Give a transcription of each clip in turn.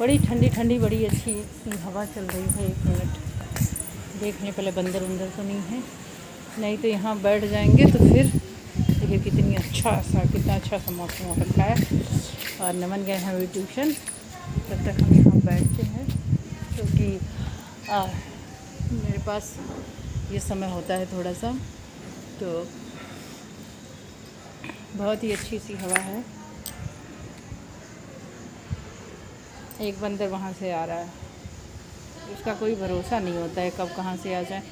बड़ी ठंडी ठंडी बड़ी अच्छी हवा चल रही है। 1 मिनट देख लें पहले, बंदर उंदर तो नहीं है, नहीं तो यहाँ बैठ जाएंगे तो फिर देखिए कितना अच्छा सा मौसम हो रखा है। और नमन गए हैं अभी ट्यूशन, तब तक हम यहाँ बैठते हैं क्योंकि मेरे पास ये समय होता है थोड़ा सा, तो बहुत ही अच्छी सी हवा है। एक बंदर वहाँ से आ रहा है, उसका कोई भरोसा नहीं होता है कब कहाँ से आ जाए,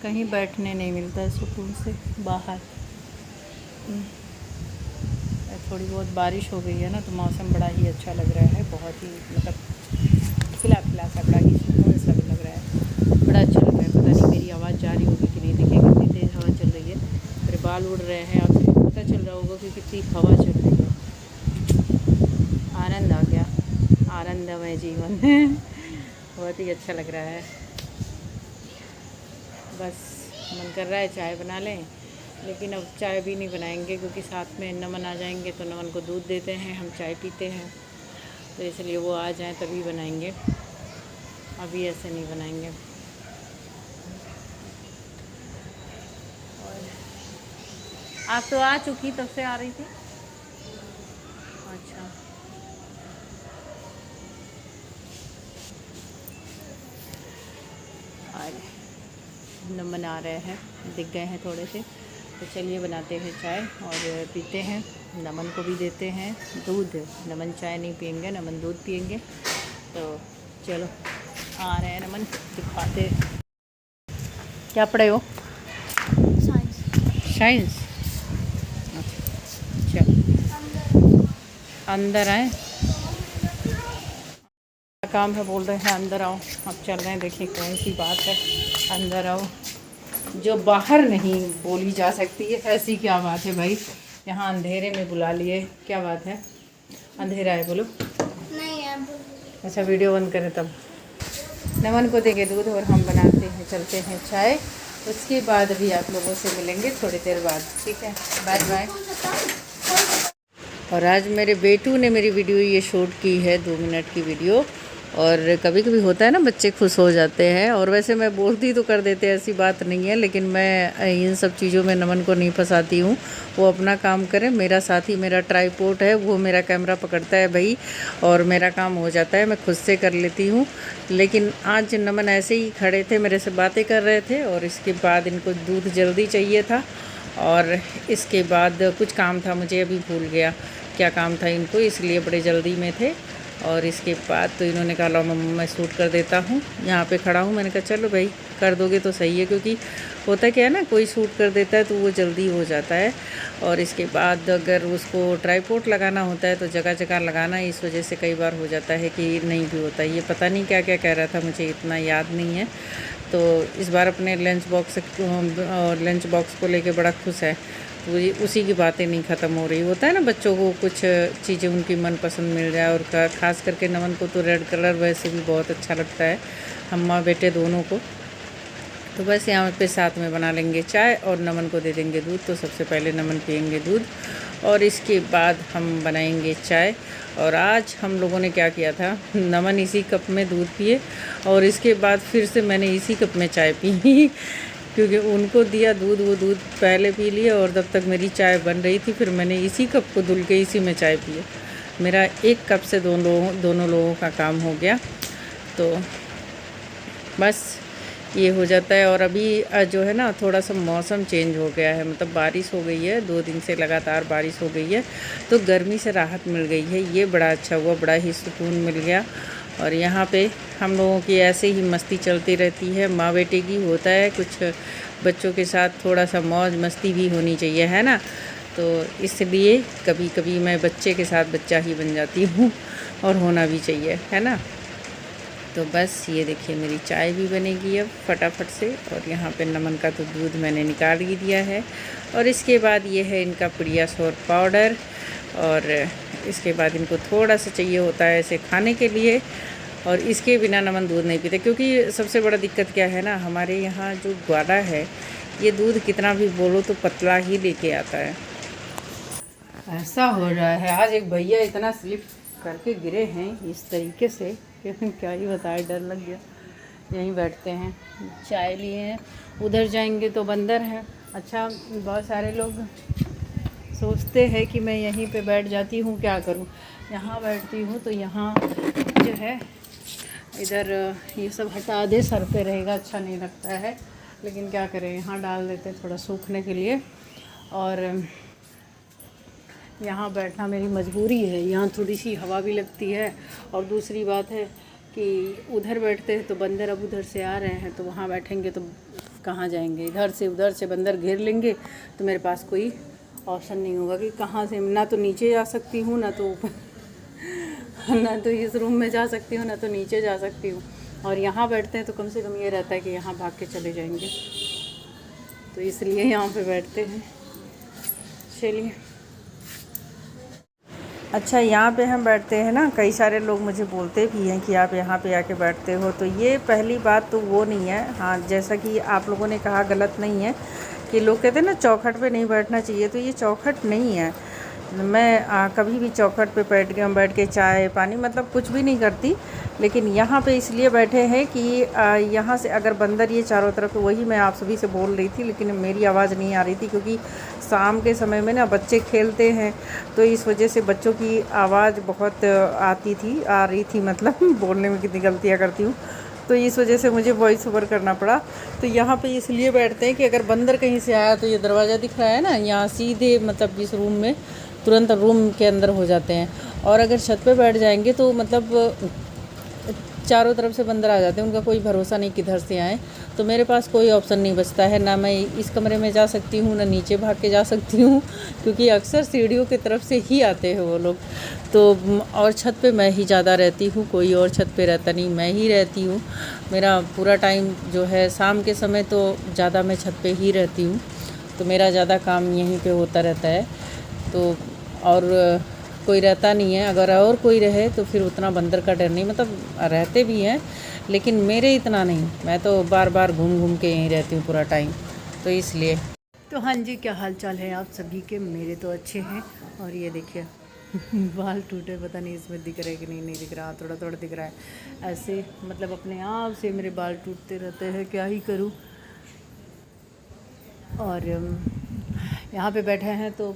कहीं बैठने नहीं मिलता है सुकून से बाहर। थोड़ी बहुत बारिश हो गई है ना, तो मौसम बड़ा ही अच्छा लग रहा है, बहुत ही मतलब खिला खिला सा, बड़ा ही सुकून सा भी लग रहा है, बड़ा अच्छा लग रहा है। पता नहीं मेरी आवाज़ जा रही होगी कि नहीं, देखिए कितनी तेज़ हवा चल रही है, मेरे बाल उड़ रहे हैं, आपको पता चल रहा होगा कि कितनी हवा चल रही है। आनंद आ गया, आनंदमय जीवन बहुत ही अच्छा लग रहा है। बस मन कर रहा है चाय बना लें, लेकिन अब चाय भी नहीं बनाएंगे क्योंकि साथ में नमन आ जाएंगे, तो नमन को दूध देते हैं, हम चाय पीते हैं, तो इसलिए वो आ जाएं तभी बनाएंगे, अभी ऐसे नहीं बनाएंगे। और आप तो आ चुकी, तब से आ रही थी? अच्छा, और नमन आ रहे हैं, दिख गए हैं थोड़े से, तो चलिए बनाते हैं चाय और पीते हैं। नमन को भी देते हैं दूध, नमन चाय नहीं पियेंगे, नमन दूध पियेंगे। तो चलो आ रहे हैं नमन, दिखाते। क्या पढ़े हो? साइंस। अच्छा, अंदर आए, काम है, बोल रहे हैं अंदर आओ। अब चल रहे हैं, देखिए कौन सी बात है, अंदर आओ। जो बाहर नहीं बोली जा सकती है ऐसी क्या बात है भाई, यहाँ अंधेरे में बुला लिए, क्या बात है? अंधेरा है, बोलो। नहीं है। अच्छा, वीडियो बंद करें तब। नमन को देंगे दूध और हम बनाते हैं, चलते हैं चाय, उसके बाद भी आप लोगों से मिलेंगे थोड़ी देर बाद, ठीक है? Bye bye. और आज मेरे बेटू ने मेरी वीडियो ये शूट की है, 2 मिनट की वीडियो। और कभी कभी होता है ना, बच्चे खुश हो जाते हैं, और वैसे मैं बोलती तो कर देते, ऐसी बात नहीं है, लेकिन मैं इन सब चीज़ों में नमन को नहीं फंसाती हूँ। वो अपना काम करे, मेरा साथी, मेरा ट्राइपॉड है, वो मेरा कैमरा पकड़ता है भाई, और मेरा काम हो जाता है, मैं खुद से कर लेती हूँ। लेकिन आज नमन ऐसे ही खड़े थे, मेरे से बातें कर रहे थे, और इसके बाद इनको दूध जल्दी चाहिए था, और इसके बाद कुछ काम था, मुझे अभी भूल गया क्या काम था इनको, इसलिए बड़े जल्दी में थे। और इसके बाद तो इन्होंने कहा लो मम्मा मैं शूट कर देता हूँ, यहाँ पे खड़ा हूँ। मैंने कहा चलो भाई कर दोगे तो सही है, क्योंकि होता क्या है ना, कोई शूट कर देता है तो वो जल्दी हो जाता है। और इसके बाद अगर उसको ट्राइपॉड लगाना होता है तो जगह जगह लगाना, इस वजह से कई बार हो जाता है कि नहीं भी होता है। ये पता नहीं क्या क्या कह रहा था, मुझे इतना याद नहीं है। तो इस बार अपने लंच बॉक्स को लेके बड़ा खुश है, तो उसी की बातें नहीं ख़त्म हो रही। होता है ना, बच्चों को कुछ चीज़ें उनकी मनपसंद मिल जाए, और ख़ास करके नमन को तो रेड कलर वैसे भी बहुत अच्छा लगता है, हम माँ बेटे दोनों को। तो बस यहाँ पे साथ में बना लेंगे चाय और नमन को दे देंगे दूध। तो सबसे पहले नमन पियेंगे दूध और इसके बाद हम बनाएंगे चाय। और आज हम लोगों ने क्या किया था, नमन इसी कप में दूध पिए और इसके बाद फिर से मैंने इसी कप में चाय पी क्योंकि उनको दिया दूध, वो दूध पहले पी लिए और तब तक मेरी चाय बन रही थी, फिर मैंने इसी कप को धुल के इसी में चाय पिए। मेरा एक कप से दोनों लोगों का काम हो गया। तो बस ये हो जाता है। और अभी जो है ना, थोड़ा सा मौसम चेंज हो गया है, मतलब बारिश हो गई है, 2 दिन से लगातार बारिश हो गई है, तो गर्मी से राहत मिल गई है। ये बड़ा अच्छा हुआ, बड़ा ही सुकून मिल गया। और यहाँ पे हम लोगों की ऐसे ही मस्ती चलती रहती है, माँ बेटे की। होता है कुछ बच्चों के साथ थोड़ा सा मौज मस्ती भी होनी चाहिए, है ना। तो इसलिए कभी कभी मैं बच्चे के साथ बच्चा ही बन जाती हूँ, और होना भी चाहिए, है ना। तो बस ये देखिए मेरी चाय भी बनेगी अब फटाफट से। और यहाँ पे नमन का तो दूध मैंने निकाल ही दिया है। और इसके बाद ये है इनका पीडियाश्योर पाउडर। और इसके बाद इनको थोड़ा सा चाहिए होता है ऐसे खाने के लिए, और इसके बिना नमन दूध नहीं पीते। क्योंकि सबसे बड़ा दिक्कत क्या है ना, हमारे यहाँ जो ग्वाला है, ये दूध कितना भी बोलो तो पतला ही लेके आता है। ऐसा हो रहा है। आज एक भैया इतना स्लिप करके गिरे हैं इस तरीके से, क्या ही बताए, डर लग गया। यहीं बैठते हैं, चाय लिए हैं। उधर जाएंगे तो बंदर है। अच्छा, बहुत सारे लोग सोचते हैं कि मैं यहीं पे बैठ जाती हूँ, क्या करूँ, यहाँ बैठती हूँ तो यहाँ जो है इधर ये सब हटा दे, सर पे रहेगा, अच्छा नहीं लगता है। लेकिन क्या करें, यहाँ डाल देते थोड़ा सूखने के लिए। और यहाँ बैठना मेरी मजबूरी है, यहाँ थोड़ी सी हवा भी लगती है। और दूसरी बात है कि उधर बैठते हैं तो बंदर अब उधर से आ रहे हैं, तो वहाँ बैठेंगे तो कहाँ जाएंगे, इधर से उधर से बंदर घेर लेंगे, तो मेरे पास कोई ऑप्शन नहीं होगा कि कहाँ से, ना तो नीचे जा सकती हूँ, ना तो ऊपर ना तो इस रूम में जा सकती हूँ, ना तो नीचे जा सकती हूँ। और यहाँ बैठते हैं तो कम से कम ये रहता है कि यहाँ भाग के चले जाएंगे, तो इसलिए यहाँ पे बैठते हैं। चलिए, अच्छा यहाँ पे हम बैठते हैं ना, कई सारे लोग मुझे बोलते भी हैं कि आप यहाँ पे आके बैठते हो, तो ये पहली बात तो वो नहीं है। हाँ, जैसा कि आप लोगों ने कहा, गलत नहीं है कि लोग कहते हैं ना चौखट पे नहीं बैठना चाहिए, तो ये चौखट नहीं है। मैं कभी भी चौखट पे बैठ के चाय पानी मतलब कुछ भी नहीं करती। लेकिन यहाँ पे इसलिए बैठे हैं कि यहाँ से अगर बंदर ये चारों तरफ, वही मैं आप सभी से बोल रही थी, लेकिन मेरी आवाज़ नहीं आ रही थी क्योंकि शाम के समय में ना बच्चे खेलते हैं, तो इस वजह से बच्चों की आवाज़ बहुत आ रही थी मतलब बोलने में कितनी गलतियाँ करती हूँ, तो इस वजह से मुझे वॉइस ओवर करना पड़ा। तो यहाँ पे इसलिए बैठते हैं कि अगर बंदर कहीं से आया तो ये दरवाज़ा दिख रहा है ना, यहाँ सीधे मतलब इस रूम में तुरंत रूम के अंदर हो जाते हैं। और अगर छत पे बैठ जाएंगे तो मतलब चारों तरफ से बंदर आ जाते हैं, उनका कोई भरोसा नहीं किधर से आए। तो मेरे पास कोई ऑप्शन नहीं बचता है, ना मैं इस कमरे में जा सकती हूँ, ना नीचे भाग के जा सकती हूँ, क्योंकि अक्सर सीढ़ियों की तरफ से ही आते हैं वो लोग। तो और छत पे मैं ही ज़्यादा रहती हूँ, कोई और छत पे रहता नहीं, मैं ही रहती हूँ। मेरा पूरा टाइम जो है शाम के समय तो ज़्यादा मैं छत पे ही रहती हूँ, तो मेरा ज़्यादा काम यहीं पे होता रहता है। तो और कोई रहता नहीं है, अगर और कोई रहे तो फिर उतना बंदर का डर नहीं, मतलब रहते भी हैं लेकिन मेरे इतना नहीं, मैं तो बार बार घूम घूम के यहीं रहती हूँ पूरा टाइम, तो इसलिए। तो हाँ जी, क्या हाल चाल है आप सभी के? मेरे तो अच्छे हैं। और ये देखिए बाल टूटे, पता नहीं इसमें दिख रहा है कि नहीं दिख रहा, थोड़ा थोड़ा दिख रहा है ऐसे, मतलब अपने आप से मेरे बाल टूटते रहते हैं, क्या ही करूँ। और यहाँ पे बैठे हैं तो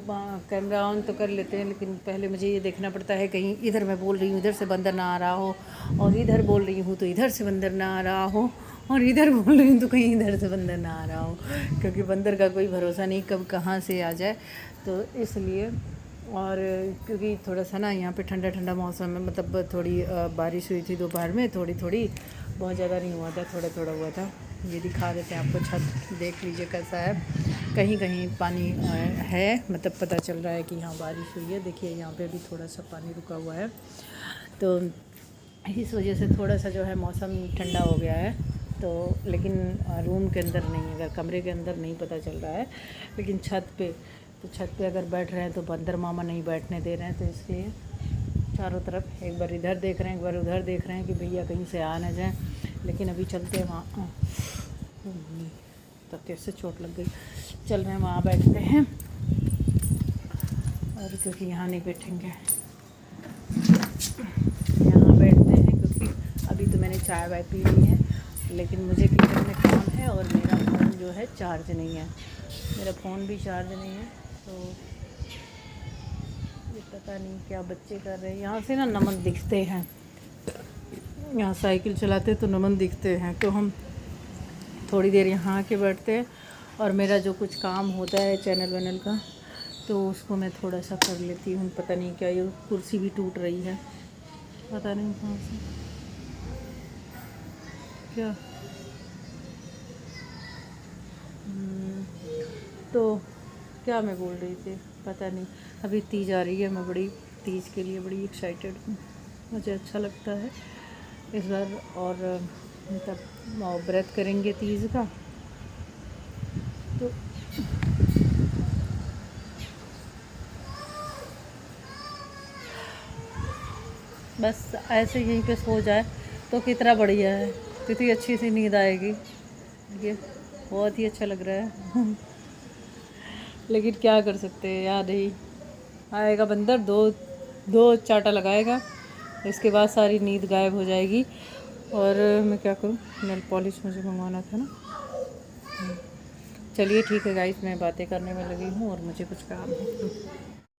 कैमरा ऑन तो कर लेते हैं, लेकिन पहले मुझे ये देखना पड़ता है कहीं इधर मैं बोल रही हूँ इधर से बंदर ना आ रहा हो, और इधर बोल रही हूँ तो इधर से बंदर ना आ रहा हो, और इधर बोल रही हूँ तो कहीं इधर से बंदर ना आ रहा हो, क्योंकि बंदर का कोई भरोसा नहीं कब कहाँ से आ जाए, तो इसलिए। और क्योंकि थोड़ा सा ना यहाँ पे ठंडा ठंडा मौसम है, मतलब थोड़ी बारिश हुई थी दोपहर में, थोड़ी थोड़ी, बहुत ज़्यादा नहीं हुआ था, थोड़ा थोड़ा हुआ था। ये दिखा देते हैं आपको, छत देख लीजिए कैसा है, कहीं कहीं पानी है, मतलब पता चल रहा है कि यहाँ बारिश हुई है। देखिए यहाँ पे भी थोड़ा सा पानी रुका हुआ है, तो इस वजह से थोड़ा सा जो है मौसम ठंडा हो गया है। तो लेकिन रूम के अंदर नहीं, अगर कमरे के अंदर नहीं पता चल रहा है, लेकिन छत पे, तो छत पे अगर बैठ रहे हैं तो बंदर मामा नहीं बैठने दे रहे हैं, तो इसलिए चारों तरफ एक बार इधर देख रहे हैं, एक बार उधर देख रहे हैं कि भैया कहीं से आ ना जाए। लेकिन अभी चलते हैं वहाँ, तब तेज से चोट लग गई, चल रहे हैं वहाँ बैठते हैं, और क्योंकि यहाँ नहीं बैठेंगे, यहाँ बैठते हैं क्योंकि अभी तो मैंने चाय वाय पी ली है, लेकिन मुझे किचन में काम है और मेरा फ़ोन जो है चार्ज नहीं है, मेरा फ़ोन भी चार्ज नहीं है। तो ये पता नहीं क्या बच्चे कर रहे हैं, यहाँ से ना नमन दिखते हैं, यहाँ साइकिल चलाते तो नमन दिखते हैं, तो हम थोड़ी देर यहाँ आके बैठते हैं, और मेरा जो कुछ काम होता है चैनल वैनल का, तो उसको मैं थोड़ा सा कर लेती हूँ। पता नहीं क्या, ये कुर्सी भी टूट रही है, पता नहीं कहाँ से क्या। तो क्या मैं बोल रही थी, पता नहीं। अभी तीज आ रही है, मैं बड़ी तीज के लिए बड़ी एक्साइटेड हूँ, मुझे अच्छा लगता है इस बार। और मतलब व्रत करेंगे तीज का, तो बस ऐसे यहीं पे सो जाए तो कितना बढ़िया है, कितनी अच्छी सी नींद आएगी, ये बहुत ही अच्छा लग रहा है लेकिन क्या कर सकते हैं यार, नहीं आएगा बंदर, दो चाटा लगाएगा इसके बाद सारी नींद गायब हो जाएगी। और मैं क्या करूँ, नेल पॉलिश मुझे मंगवाना था ना। चलिए ठीक है गाइस, मैं बातें करने में लगी हूँ और मुझे कुछ काम है।